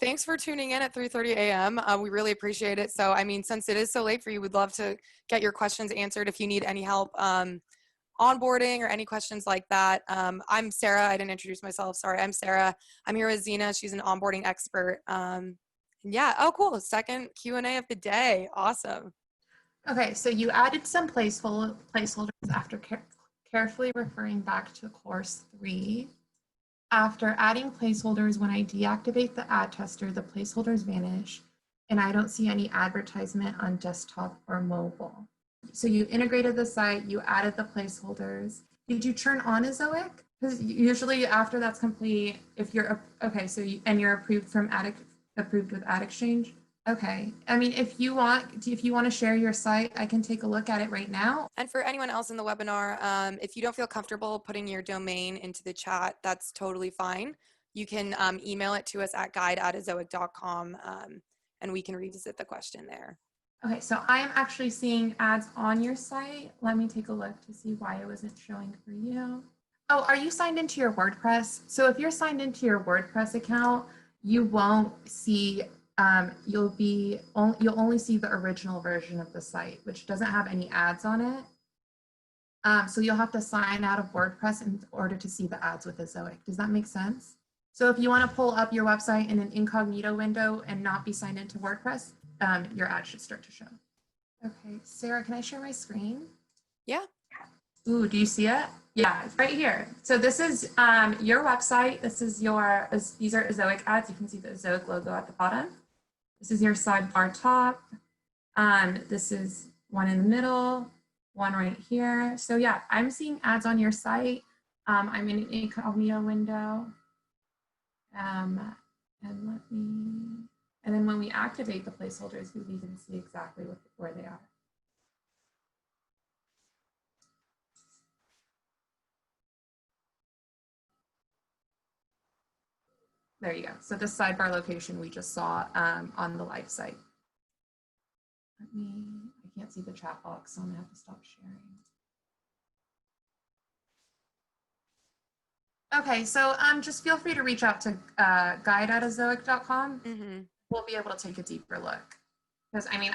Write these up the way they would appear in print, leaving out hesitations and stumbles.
thanks for tuning in at 3:30 a.m. We really appreciate it. So, I mean, since it is so late for you, we'd love to get your questions answered if you need any help onboarding or any questions like that. I'm Sarah. I didn't introduce myself. Sorry, I'm Sarah. I'm here with Zena. She's an onboarding expert. Yeah. Oh, cool. Second Q&A of the day. Awesome. Okay, so you added some placeholders after carefully referring back to course 3. After adding placeholders, when I deactivate the ad tester, the placeholders vanish, and I don't see any advertisement on desktop or mobile. So you integrated the site, you added the placeholders. Did you turn on Ezoic? Because usually after that's complete, if you're, okay, so you're approved with Ad Exchange. Okay. I mean, if you want to share your site, I can take a look at it right now. And for anyone else in the webinar, if you don't feel comfortable putting your domain into the chat, that's totally fine. You can email it to us at guide@ezoic.com, and we can revisit the question there. Okay, so I am actually seeing ads on your site. Let me take a look to see why it wasn't showing for you. Oh, are you signed into your WordPress? So if you're signed into your WordPress account, you won't see you'll only see the original version of the site, which doesn't have any ads on it. So you'll have to sign out of WordPress in order to see the ads with Ezoic. Does that make sense? So if you want to pull up your website in an incognito window and not be signed into WordPress, your ad should start to show. Okay, Sarah, can I share my screen? Yeah. Ooh, do you see it? Yeah, it's right here. So this is your website. These are Ezoic ads. You can see the Ezoic logo at the bottom. This is your sidebar top. This is one in the middle, one right here. So yeah, I'm seeing ads on your site. I'm in an incognito window. And then when we activate the placeholders, we can see exactly where they are. There you go. So this sidebar location we just saw on the live site. I can't see the chat box, so I'm gonna have to stop sharing. Okay, so just feel free to reach out to guide@ezoic.com. We'll be able to take a deeper look. Because I mean,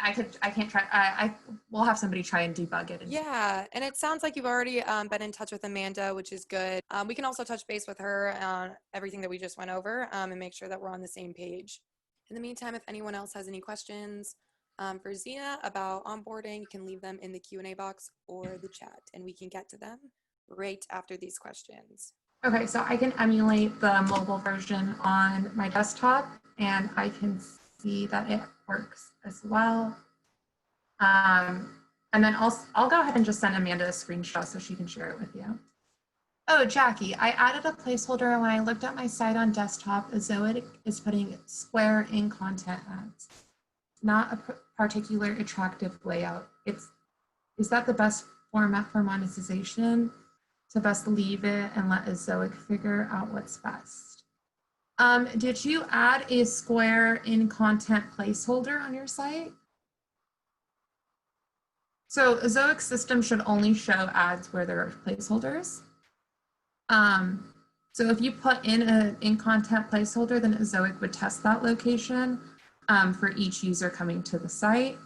we'll have somebody try and debug it. Yeah, and it sounds like you've already been in touch with Amanda, which is good. We can also touch base with her on everything that we just went over and make sure that we're on the same page. In the meantime, if anyone else has any questions for Zena about onboarding, you can leave them in the Q&A box or the chat, and we can get to them right after these questions. Okay, so I can emulate the mobile version on my desktop, and I can see that it works as well. And then I'll go ahead and just send Amanda a screenshot so she can share it with you. Oh, Jackie, I added a placeholder, and when I looked at my site on desktop, Ezoic is putting square in content ads, not a particular attractive layout. Is that the best format for monetization? So best leave it and let Ezoic figure out what's best. Did you add a square in content placeholder on your site? So Ezoic system should only show ads where there are placeholders. So if you put in an in-content placeholder, then Ezoic would test that location for each user coming to the site.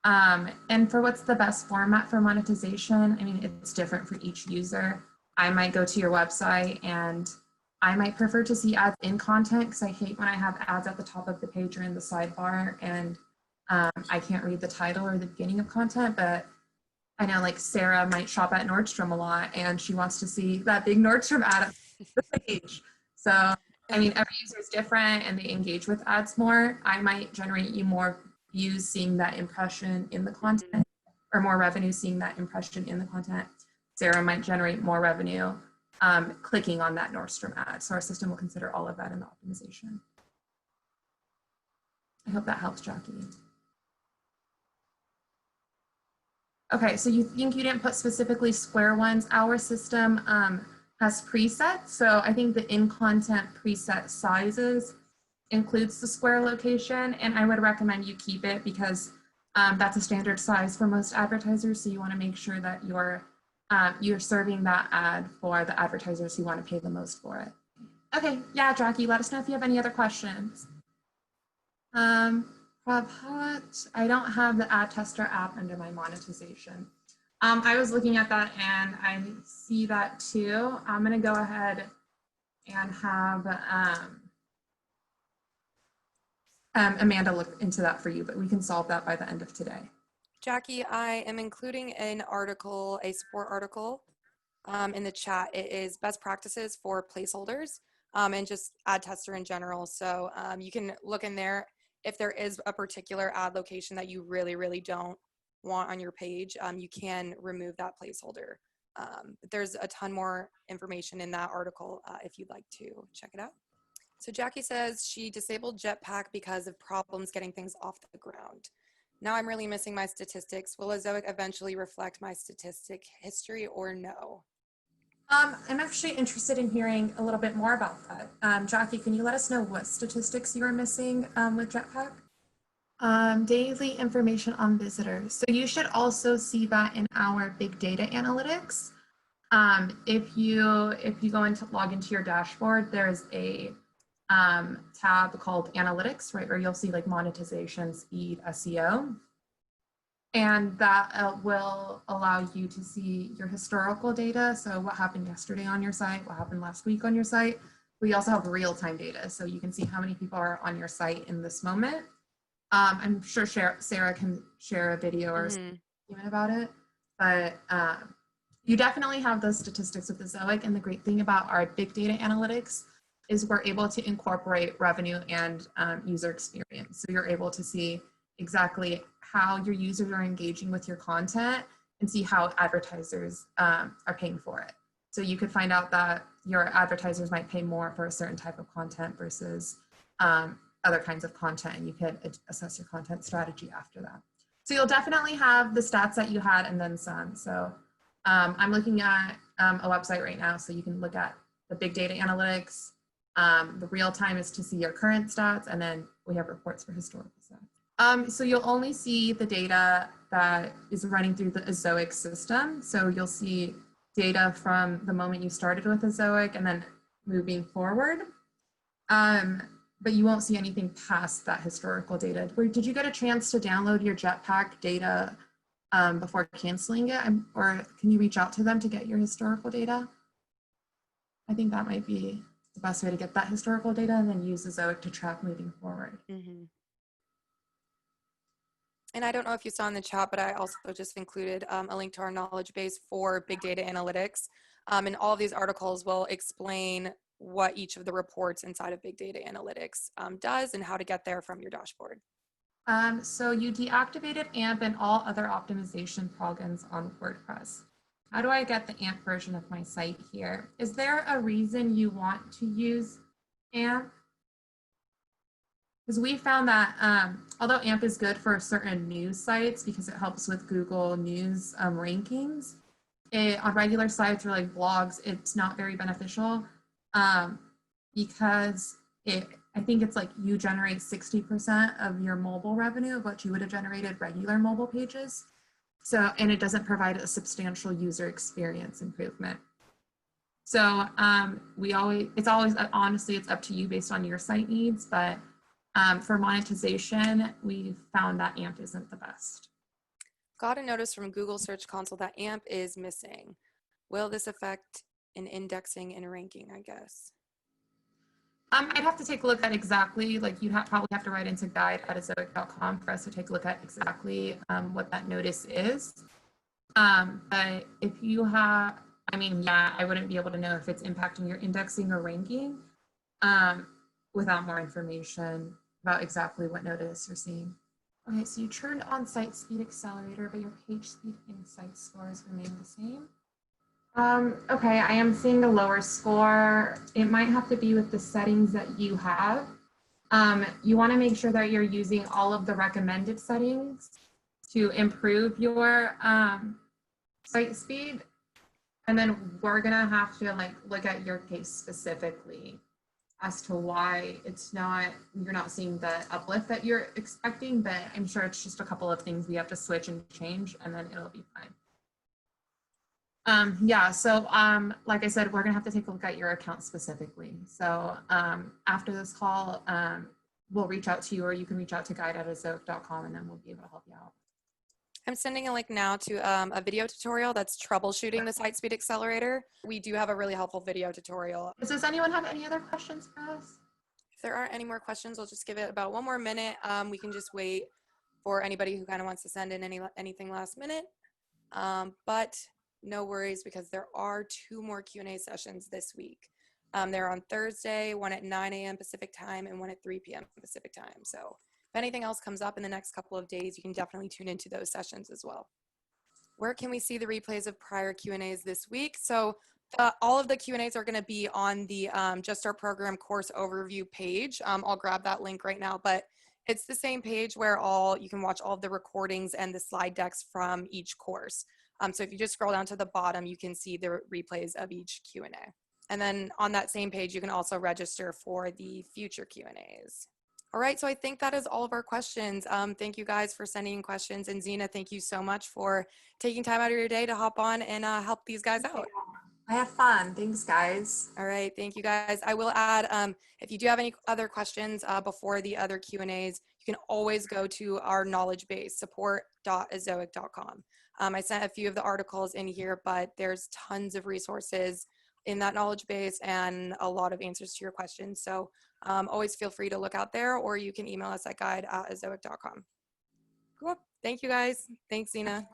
And for what's the best format for monetization, I mean, it's different for each user. I might go to your website and I might prefer to see ads in content because I hate when I have ads at the top of the page or in the sidebar and I can't read the title or the beginning of content, but I know like Sarah might shop at Nordstrom a lot and she wants to see that big Nordstrom ad at the page. So, I mean, every user is different and they engage with ads more. I might generate you more views seeing that impression in the content or more revenue seeing that impression in the content. Sarah might generate more revenue clicking on that Nordstrom ad. So our system will consider all of that in the optimization. I hope that helps, Jackie. Okay, so you think you didn't put specifically square ones. Our system has presets. So I think the in-content preset sizes includes the square location, and I would recommend you keep it because that's a standard size for most advertisers. So you want to make sure that you're serving that ad for the advertisers who want to pay the most for it. Okay, yeah, Jackie, let us know if you have any other questions. Prabhat, I don't have the ad tester app under my monetization. I was looking at that and I see that too. I'm gonna go ahead and have Amanda look into that for you, but we can solve that by the end of today. Jackie, I am including an article, a support article in the chat. It is best practices for placeholders and just ad tester in general. So you can look in there. If there is a particular ad location that you really, really don't want on your page, you can remove that placeholder. But there's a ton more information in that article if you'd like to check it out. So Jackie says she disabled Jetpack because of problems getting things off the ground. Now I'm really missing my statistics. Will Ezoic eventually reflect my statistic history or no? I'm actually interested in hearing a little bit more about that. Jackie, can you let us know what statistics you are missing with Jetpack? Daily information on visitors. So you should also see that in our big data analytics. If you go into log into your dashboard, there's a tab called analytics, right, where you'll see like monetization, speed, SEO. And that will allow you to see your historical data. So what happened yesterday on your site, what happened last week on your site. We also have real-time data. So you can see how many people are on your site in this moment. I'm sure Sarah can share a video or something about it, but you definitely have those statistics with Ezoic. And the great thing about our big data analytics is we're able to incorporate revenue and user experience. So you're able to see exactly how your users are engaging with your content and see how advertisers are paying for it. So you could find out that your advertisers might pay more for a certain type of content versus other kinds of content, and you could assess your content strategy after that. So you'll definitely have the stats that you had and then some. So I'm looking at a website right now, so you can look at the big data analytics. The real time is to see your current stats, and then we have reports for historical stats. So you'll only see the data that is running through the Ezoic system. So you'll see data from the moment you started with Ezoic and then moving forward. But you won't see anything past that historical data. Did you get a chance to download your Jetpack data before canceling it? Or can you reach out to them to get your historical data? I think that might be the best way to get that historical data and then use Ezoic to track moving forward. Mm-hmm. And I don't know if you saw in the chat, but I also just included a link to our knowledge base for big data analytics. And all of these articles will explain what each of the reports inside of big data analytics does and how to get there from your dashboard. So you deactivated AMP and all other optimization plugins on WordPress. How do I get the AMP version of my site here? Is there a reason you want to use AMP? Because we found that although AMP is good for certain news sites because it helps with Google News rankings, on regular sites or like blogs, it's not very beneficial because I think it's like you generate 60% of your mobile revenue of what you would have generated regular mobile pages. So, and it doesn't provide a substantial user experience improvement. So it's always, honestly, it's up to you based on your site needs, but for monetization, we found that AMP isn't the best. Got a notice from Google Search Console that AMP is missing. Will this affect in indexing and ranking, I guess? I'd have to take a look at exactly, like you'd probably have to write into guide@ezoic.com for us to take a look at exactly what that notice is. But if you have, I mean, yeah, I wouldn't be able to know if it's impacting your indexing or ranking without more information about exactly what notice you're seeing. Okay, so you turned on Site Speed Accelerator, but your page speed and site scores remain the same. Okay, I am seeing a lower score. It might have to be with the settings that you have. You want to make sure that you're using all of the recommended settings to improve your site speed. And then we're gonna have to like look at your case specifically as to why you're not seeing the uplift that you're expecting, but I'm sure it's just a couple of things we have to switch and change, and then it'll be fine. Yeah, so like I said, we're gonna have to take a look at your account specifically. So after this call, we'll reach out to you, or you can reach out to guide@azoic.com, and then we'll be able to help you out. I'm sending a link now to a video tutorial that's troubleshooting the Site Speed Accelerator. We do have a really helpful video tutorial. Does anyone have any other questions for us? If there aren't any more questions, I'll just give it about one more minute. We can just wait for anybody who kind of wants to send in anything last minute. But no worries, because there are 2 more Q&A sessions this week. They're on Thursday, one at 9 a.m. Pacific time and one at 3 p.m. Pacific time. So if anything else comes up in the next couple of days, you can definitely tune into those sessions as well. Where can we see the replays of prior Q&As this week? So all of the Q&As are going to be on the Just Start Program course overview page. I'll grab that link right now, but it's the same page where you can watch all of the recordings and the slide decks from each course. So if you just scroll down to the bottom, you can see the replays of each Q&A. And then on that same page, you can also register for the future Q&As. All right, so I think that is all of our questions. Thank you guys for sending in questions. And Zena, thank you so much for taking time out of your day to hop on and help these guys out. I have fun. Thanks, guys. All right, thank you guys. I will add, if you do have any other questions before the other Q&As, you can always go to our knowledge base, support.azoic.com. I sent a few of the articles in here, but there's tons of resources in that knowledge base and a lot of answers to your questions. So always feel free to look out there, or you can email us at guide@azoic.com. Cool. Thank you guys. Thanks, Zena.